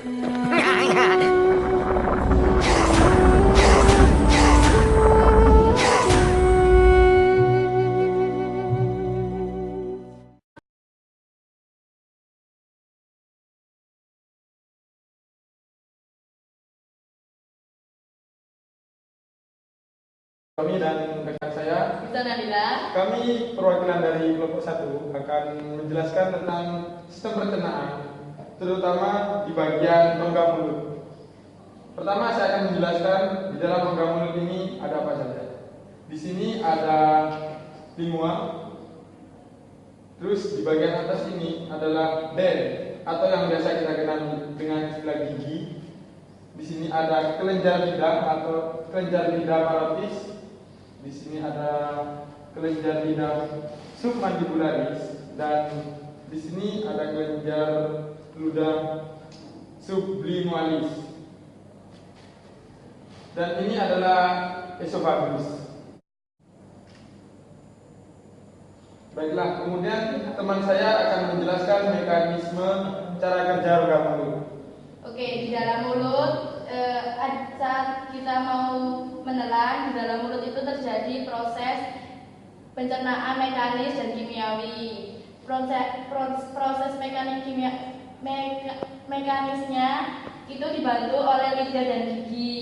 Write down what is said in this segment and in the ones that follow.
Kami dan rekan saya, kami perwakilan dari kelompok 1 akan menjelaskan tentang sistem pencernaan, terutama di bagian rongga mulut. Pertama, saya akan menjelaskan di dalam rongga mulut ini ada apa saja. Di sini ada lingua, terus di bagian atas ini adalah den atau yang biasa kita kenal dengan istilah gigi. Di sini ada kelenjar lidah atau kelenjar lidah parotis. Di sini ada kelenjar lidah submandibularis dan di sini ada kelenjar ludah sublingualis. Dan ini adalah esofagus. Baiklah, kemudian teman saya akan menjelaskan mekanisme cara kerja rongga mulut. Oke, di dalam mulut saat kita mau menelan, di dalam mulut itu terjadi proses pencernaan mekanis dan kimiawi. Proses mekanisnya itu dibantu oleh lidah dan gigi.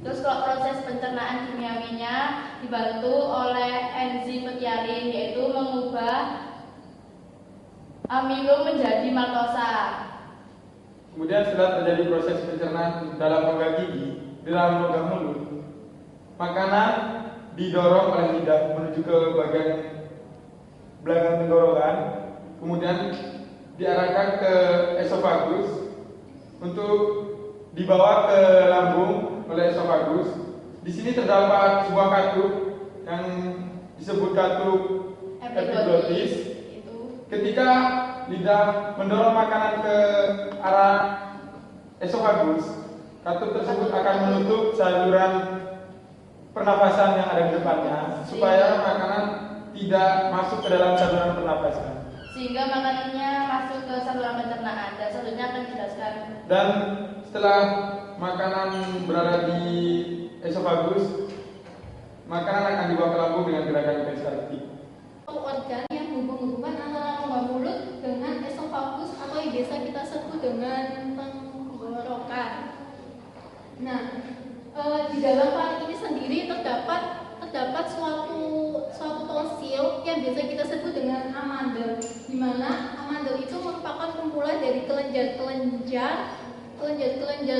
Terus kalau proses pencernaan kimiawinya dibantu oleh enzim petialin, yaitu mengubah amilum menjadi maltosa. Kemudian setelah terjadi proses pencernaan dalam rongga gigi, di dalam rongga mulut, makanan didorong oleh lidah menuju ke bagian belakang tenggorokan, kemudian diarahkan ke esofagus untuk dibawa ke lambung oleh esofagus. Di sini terdapat sebuah katup yang disebut katup epiglottis. Ketika lidah mendorong makanan ke arah esofagus, katup tersebut akan menutup saluran pernapasan yang ada di depannya supaya makanan tidak masuk ke dalam saluran pernapasan. Sehingga makanannya masuk ke saluran pencernaan, dan selanjutnya akan dijelaskan. Dan setelah makanan berada di esofagus, makanan akan dibawa ke lambung dengan gerakan peristaltik. Organ yang hubung-hubungan antara rongga mulut dengan esofagus atau yang biasa kita sebut dengan tenggorokan. Nah, di dalam paru ini sendiri terdapat suatu tonsil yang biasa kita sebut dengan amandel, di mana amandel itu merupakan kumpulan dari kelenjar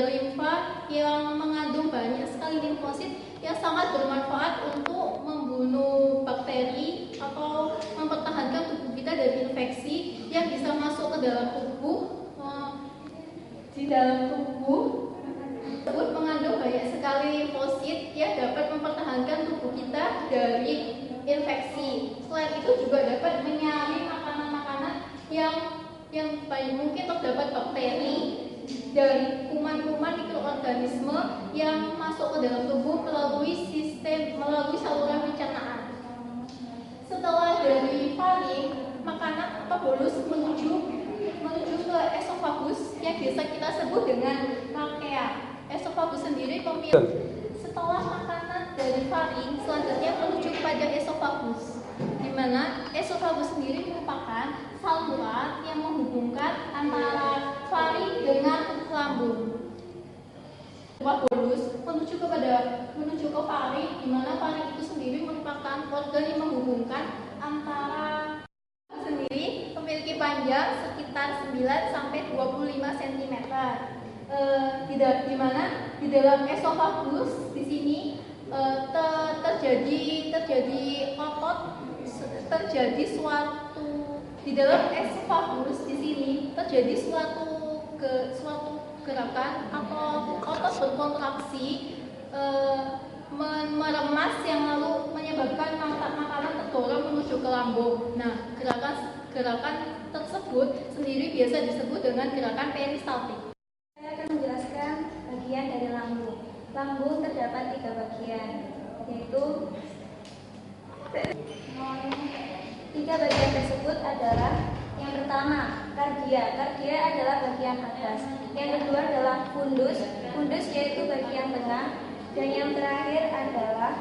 limfa yang mengandung banyak sekali limfosit yang sangat bermanfaat untuk membunuh bakteri atau mempertahankan tubuh kita dari infeksi yang bisa masuk ke dalam tubuh. Di dalam tubuh tersebut mengandung banyak sekali limfosit yang dapat mempertahankan tubuh kita dari infeksi. Selain itu juga dapat menyaring makanan-makanan yang paling mungkin terdapat bakteri dan kuman-kuman mikroorganisme yang masuk ke dalam tubuh melalui saluran pencernaan. Setelah dari faring, makanan atau bolus menuju ke esofagus yang biasa kita sebut dengan trachea. Esofagus sendiri setelah makanan dari faring selanjutnya menuju pada esofagus, di mana esofagus sendiri merupakan saluran yang menghubungkan antara faring dengan lambung. Bolus menuju ke faring, di mana faring itu sendiri merupakan organ yang menghubungkan antara sendiri memiliki panjang sekitar 9 sampai 25 cm. Di mana di dalam esofagus di sini di dalam esofagus di sini terjadi suatu gerakan atau otot berkontraksi meremas yang lalu menyebabkan makanan terdorong menuju ke lambung. Nah, gerakan tersebut sendiri biasa disebut dengan gerakan peristaltik. Saya akan menjelaskan bagian dari lambung. Lambung terdapat 3 bagian, yaitu 3 bagian tersebut adalah yang pertama, kardia. Kardia adalah bagian bagian atas. Yang kedua adalah fundus, fundus yaitu bagian tengah. Dan yang terakhir adalah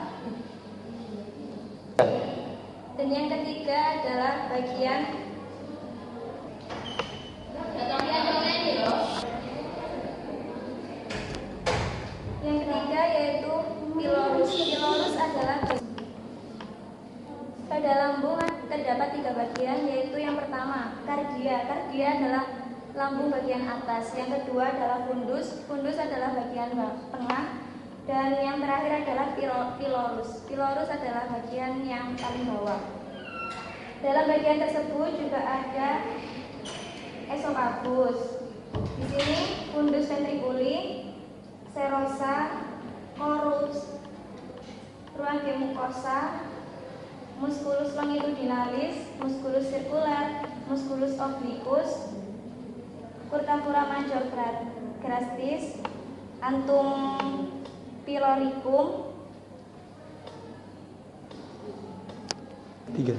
yang ketiga adalah bagian yang ketiga yaitu pilorus. Pilorus adalah pada lambung terdapat 3 bagian, yaitu yang pertama kardia. Kardia adalah lambung bagian atas. Yang kedua adalah fundus. Fundus adalah bagian tengah. Dan yang terakhir adalah pilorus. Pilorus adalah bagian yang paling bawah. Dalam bagian tersebut juga ada esofagus. Di sini fundus ventriculi, serosa, chorus, ruang mucosa, musculus longitudinalis, musculus circular, musculus obliquus, curvatura major grastis, antum piloricum. 3.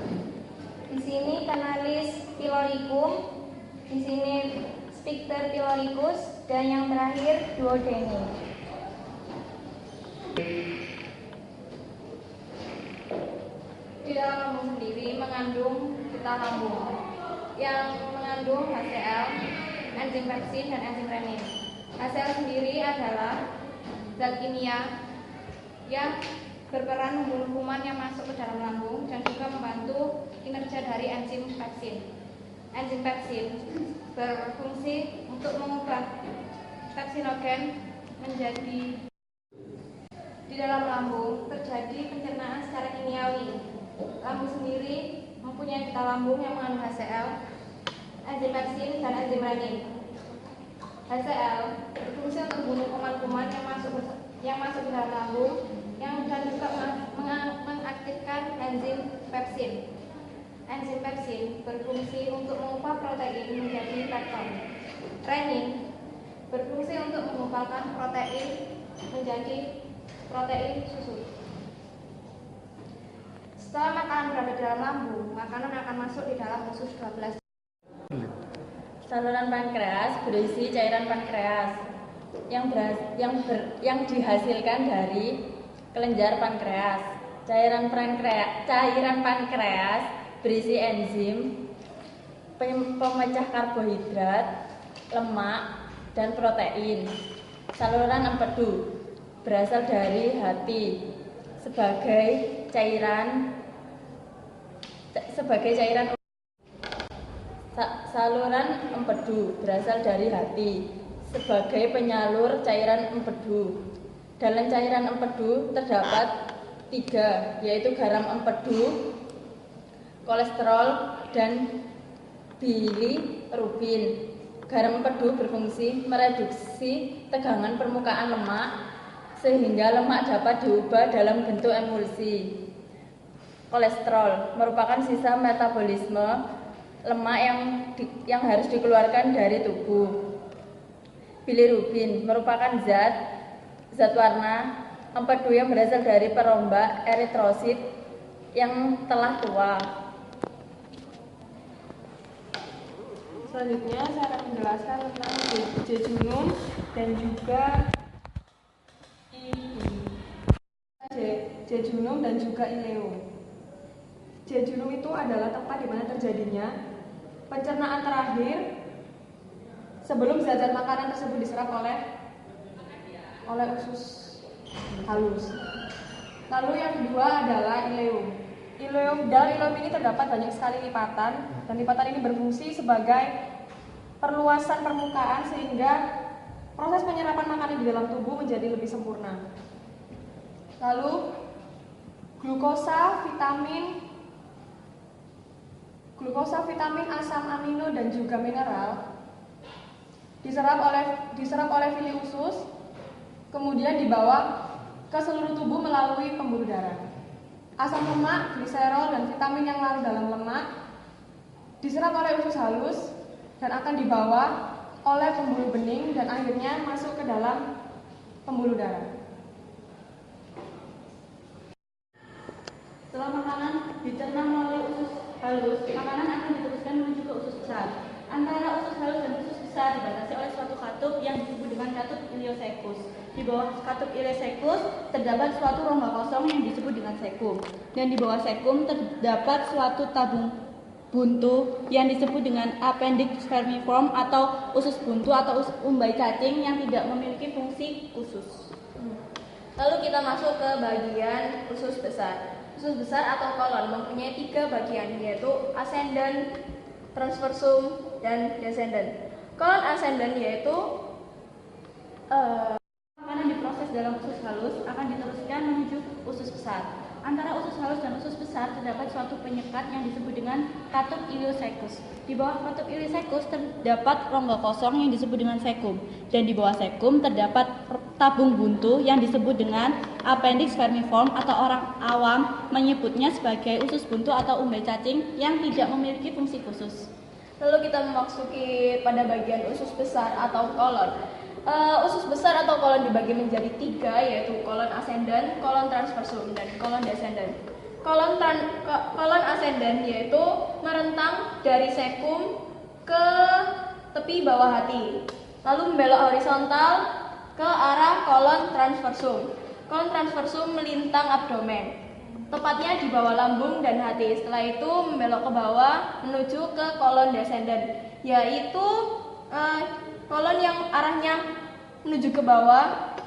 Di sini canalis piloricum, di sini sphincter piloricus, dan yang terakhir duodeni. Di dalam lambung sendiri mengandung getah lambung yang mengandung HCl, enzim pepsin, dan enzim renin. HCl sendiri adalah zat kimia yang berperan membunuh kuman yang masuk ke dalam lambung dan juga membantu kinerja dari enzim pepsin. Enzim pepsin berfungsi untuk mengubah pepsinogen menjadi. Di dalam lambung terjadi pencernaan secara kimiawi. Lambung sendiri mempunyai getah lambung yang mengandung HCl, enzim pepsin, dan enzim renin. HCl berfungsi untuk membunuh kuman-kuman yang masuk ke dalam lambung, dan juga mengaktifkan enzim pepsin. Enzim pepsin berfungsi untuk mengubah protein menjadi pepton. Renin berfungsi untuk mengubahkan protein menjadi protein susu. Setelah makanan berada di dalam lambung, makanan akan masuk di dalam usus 12. Saluran pankreas berisi cairan pankreas yang dihasilkan dari kelenjar pankreas. Cairan pankreas berisi enzim, pemecah karbohidrat, lemak, dan protein. Saluran empedu berasal dari hati sebagai cairan. Saluran empedu berasal dari hati sebagai penyalur cairan empedu. Dalam cairan empedu terdapat 3, yaitu garam empedu, kolesterol, dan bilirubin. Garam empedu berfungsi mereduksi tegangan permukaan lemak sehingga lemak dapat diubah dalam bentuk emulsi. Kolesterol merupakan sisa metabolisme lemak yang harus dikeluarkan dari tubuh. Bilirubin merupakan zat warna empedu yang berasal dari perombak eritrosit yang telah tua. Selanjutnya saya akan menjelaskan tentang jejunum dan juga jejunum dan juga ileum. Jejunum itu adalah tempat di mana terjadinya pencernaan terakhir sebelum zat-zat makanan tersebut diserap oleh usus halus. Lalu yang kedua adalah ileum. Dalam ileum ini terdapat banyak sekali lipatan, dan lipatan ini berfungsi sebagai perluasan permukaan sehingga proses penyerapan makanan di dalam tubuh menjadi lebih sempurna. Lalu glukosa, vitamin, asam amino, dan juga mineral diserap oleh villi usus, kemudian dibawa ke seluruh tubuh melalui pembuluh darah. Asam lemak, gliserol, dan vitamin yang larut dalam lemak diserap oleh usus halus dan akan dibawa oleh pembuluh bening dan akhirnya masuk ke dalam pembuluh darah. Setelah makanan dicerna melalui usus halus, makanan akan diteruskan menuju ke usus besar. Antara usus halus dan usus besar dibatasi oleh ileocekus. Di bawah katup ileocekus terdapat suatu rongga kosong yang disebut dengan sekum. Dan di bawah sekum terdapat suatu tabung buntu yang disebut dengan appendix vermiform atau usus buntu atau umbai cacing yang tidak memiliki fungsi khusus. Lalu kita masuk ke bagian usus besar. Usus besar atau kolon mempunyai 3 bagian, yaitu ascendant, transversum, dan descendant. Kolon ascendant yaitu makanan diproses dalam usus halus akan diteruskan menuju usus besar. Antara usus halus dan usus besar terdapat suatu penyekat yang disebut dengan katup ileocekus. Di bawah katup ileocekus terdapat rongga kosong yang disebut dengan sekum, dan di bawah sekum terdapat tabung buntu yang disebut dengan appendix vermiform atau orang awam menyebutnya sebagai usus buntu atau umbai cacing yang tidak memiliki fungsi khusus. Lalu kita memasuki pada bagian usus besar atau kolon. Usus besar atau kolon dibagi menjadi 3, yaitu kolon ascendant, kolon transversum, dan kolon descendant. Kolon ascendant yaitu merentang dari sekum ke tepi bawah hati, lalu membelok horizontal ke arah kolon transversum. Kolon transversum melintang abdomen, tepatnya di bawah lambung dan hati. Setelah itu membelok ke bawah menuju ke kolon descendant, yaitu kolon yang arahnya menuju ke bawah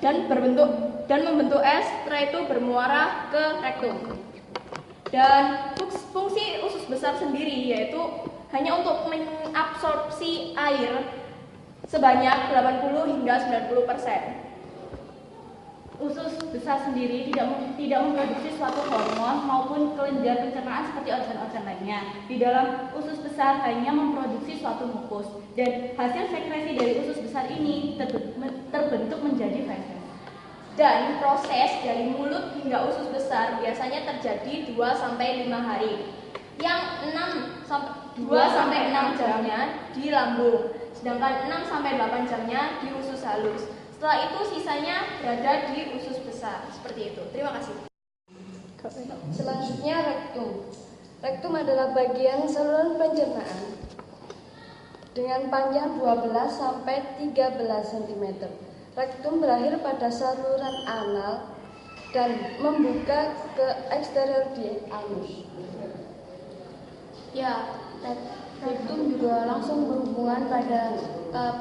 dan membentuk S, setelah itu bermuara ke rektum. Dan fungsi usus besar sendiri yaitu hanya untuk mengabsorpsi air sebanyak 80 hingga 90%. Usus besar sendiri tidak memproduksi suatu hormon maupun kelenjar pencernaan seperti organ-organ lainnya. Di dalam usus besar hanya memproduksi suatu mukus, dan hasil sekresi dari usus besar ini terbentuk menjadi feses. Dan proses dari mulut hingga usus besar biasanya terjadi 2-5 hari. Yang 2-6 jamnya di lambung, sedangkan 6-8 jamnya di usus halus. Setelah itu sisanya berada di usus besar. Seperti itu. Terima kasih. Selanjutnya rektum. Rektum adalah bagian saluran pencernaan dengan panjang 12 sampai 13 cm. Rektum berakhir pada saluran anal dan membuka ke eksterior di anus. Ya, rektum juga langsung berhubungan pada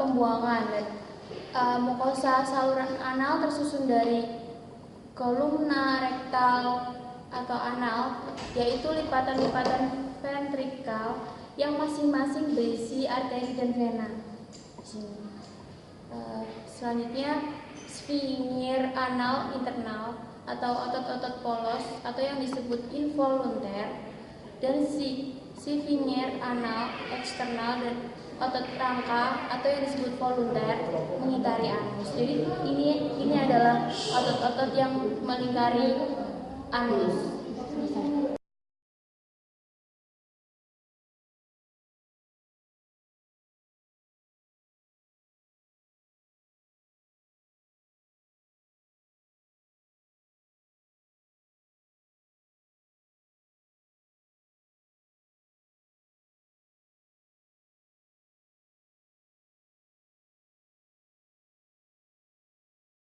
pembuangan. Mukosa saluran anal tersusun dari kolumna rektal atau anal, yaitu lipatan-lipatan ventrikal yang masing-masing berisi arteri dan vena. Selanjutnya sphincter anal internal atau otot-otot polos atau yang disebut involunter, dan sphincter anal eksternal dan otot rangka atau yang disebut volunter mengitari anus. Jadi ini adalah otot-otot yang melingkari anus.